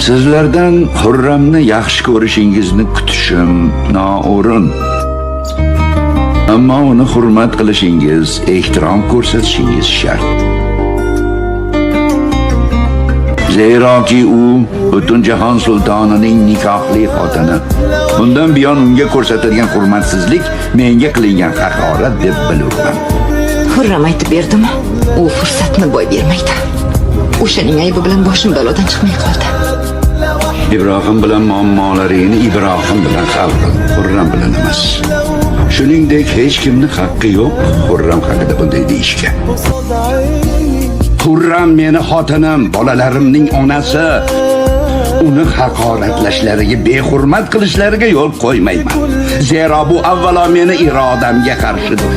Sizlardan Xurramni yaxshi ko'rishingizni kutishim noo'rin. Ammo uni hurmat qilishingiz, ehtirom ko'rsatishingiz shart. Zeroki u butun jahon sultonining nikohli xotini. Bundan buyon unga ko'rsatilgan hurmatsizlik menga qilingan haqorat deb bilurman. Xurram aytib berdim, u fursatni boy bermaydi. O'shaning aybi bilan boshim balodan chiqmay qoldi. Ibrohim bilan muammolaringni Ibrohim bilan hal qil, Xurram bilan emas. Shuningdek, hech kimni haqqi yo'q Xurram haqida bunday deyishga. Xurram meni xotinim, bolalarimning onasi. Uni haqoratlashlariga, behurmat qilishlariga yo'l qo'ymayman. Zero bu avvalo meni irodamga qarshidir.